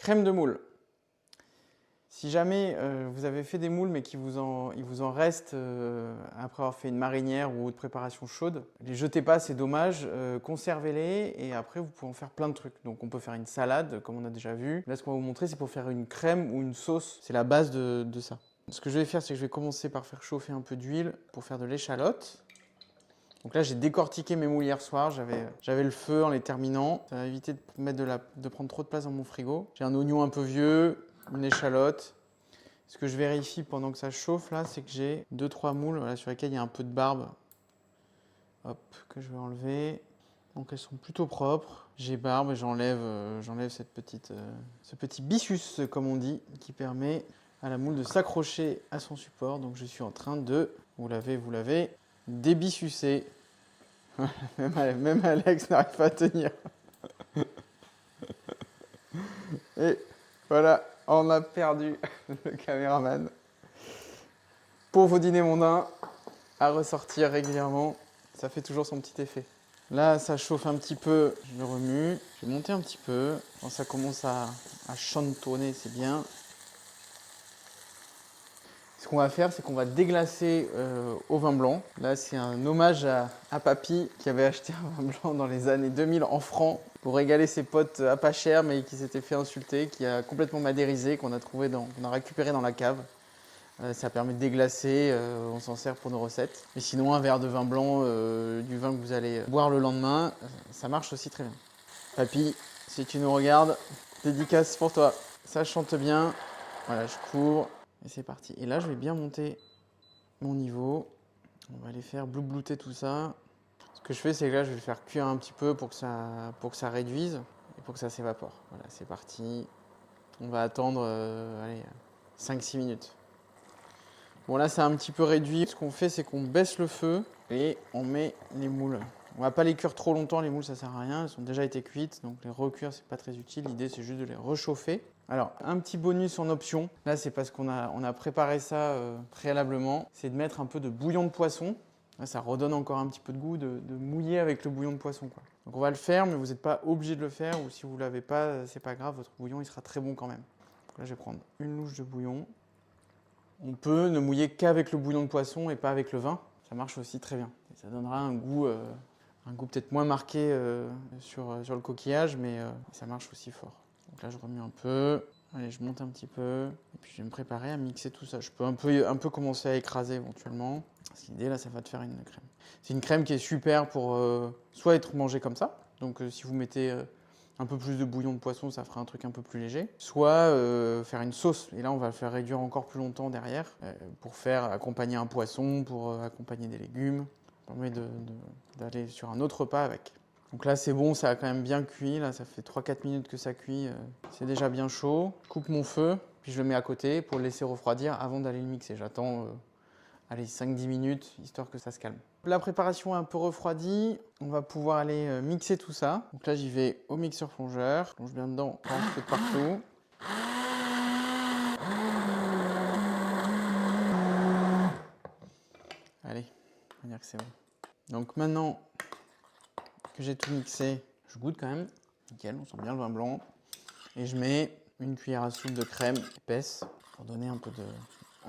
Crème de moule. Si jamais vous avez fait des moules mais il vous en reste après avoir fait une marinière ou autre préparation chaude, les jetez pas, c'est dommage, conservez-les et après vous pouvez en faire plein de trucs. Donc on peut faire une salade comme on a déjà vu. Là ce qu'on va vous montrer c'est pour faire une crème ou une sauce, c'est la base de ça. Ce que je vais faire c'est que je vais commencer par faire chauffer un peu d'huile pour faire de l'échalote. Donc là j'ai décortiqué mes moules hier soir, j'avais le feu en les terminant. Ça va éviter de prendre trop de place dans mon frigo. J'ai un oignon un peu vieux, une échalote. Ce que je vérifie pendant que ça chauffe là, c'est que j'ai 2-3 moules voilà, sur lesquelles il y a un peu de barbe. Hop, que je vais enlever. Donc elles sont plutôt propres. J'ai barbe et j'enlève ce petit byssus comme on dit, qui permet à la moule de s'accrocher à son support. Donc je suis en train de, vous l'avez, débissucer. Même Alex n'arrive pas à tenir. Et voilà, on a perdu le caméraman. Pour vos dîners mondains, à ressortir régulièrement, ça fait toujours son petit effet. Là, ça chauffe un petit peu, je le remue. Je vais monter un petit peu. Quand ça commence à chantonner, c'est bien. Ce qu'on va faire, c'est qu'on va déglacer au vin blanc. Là, c'est un hommage à Papy qui avait acheté un vin blanc dans les années 2000 en francs pour régaler ses potes à pas cher, mais qui s'était fait insulter, qui a complètement madérisé, qu'on a récupéré dans la cave. Ça permet de déglacer, on s'en sert pour nos recettes. Et sinon, un verre de vin blanc, du vin que vous allez boire le lendemain, ça marche aussi très bien. Papy, si tu nous regardes, dédicace pour toi. Ça chante bien. Voilà, je couvre. Et c'est parti. Et là, je vais bien monter mon niveau. On va aller faire bloublouter tout ça. Ce que je fais, c'est que là, je vais le faire cuire un petit peu pour que ça réduise et pour que ça s'évapore. Voilà, c'est parti. On va attendre 5-6 minutes. Bon, là, c'est un petit peu réduit. Ce qu'on fait, c'est qu'on baisse le feu et on met les moules. On va pas les cuire trop longtemps, les moules, ça sert à rien. Elles ont déjà été cuites, donc les recuire, c'est pas très utile. L'idée, c'est juste de les réchauffer. Alors, un petit bonus en option. Là, c'est parce qu'on a préparé ça préalablement. C'est de mettre un peu de bouillon de poisson. Là, ça redonne encore un petit peu de goût de mouiller avec le bouillon de poisson, quoi. Donc, on va le faire, mais vous n'êtes pas obligé de le faire. Ou si vous l'avez pas, c'est pas grave. Votre bouillon, il sera très bon quand même. Donc là, je vais prendre une louche de bouillon. On peut ne mouiller qu'avec le bouillon de poisson et pas avec le vin. Ça marche aussi très bien. Et ça donnera un goût peut-être moins marqué sur le coquillage, mais ça marche aussi fort. Donc là, je remue un peu. Allez, je monte un petit peu. Et puis, je vais me préparer à mixer tout ça. Je peux un peu commencer à écraser éventuellement. Parce que l'idée, là, ça va te faire une crème. C'est une crème qui est super pour soit être mangée comme ça. Donc, si vous mettez un peu plus de bouillon de poisson, ça fera un truc un peu plus léger. Soit faire une sauce. Et là, on va le faire réduire encore plus longtemps derrière pour faire accompagner un poisson, pour accompagner des légumes. Ça permet d'aller sur un autre repas avec. Donc là, c'est bon, ça a quand même bien cuit. Là, ça fait 3-4 minutes que ça cuit. C'est déjà bien chaud. Je coupe mon feu, puis je le mets à côté pour le laisser refroidir avant d'aller le mixer. J'attends 5-10 minutes, histoire que ça se calme. La préparation est un peu refroidie, on va pouvoir aller mixer tout ça. Donc là, j'y vais au mixeur plongeur, je plonge bien dedans, on lance de partout. Allez, on va dire que c'est bon. Donc maintenant que j'ai tout mixé, je goûte quand même. Nickel, on sent bien le vin blanc. Et je mets une cuillère à soupe de crème épaisse pour donner un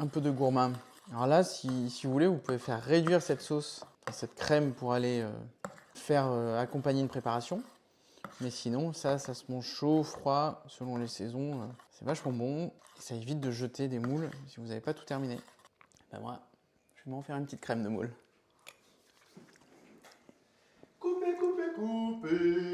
peu de gourmand. Alors là, si vous voulez, vous pouvez faire réduire cette sauce, cette crème pour aller faire accompagner une préparation. Mais sinon, ça se mange chaud, froid, selon les saisons. C'est vachement bon. Et ça évite de jeter des moules si vous n'avez pas tout terminé. Ben moi, je vais m'en faire une petite crème de moule. Coupez, coupez, coupez.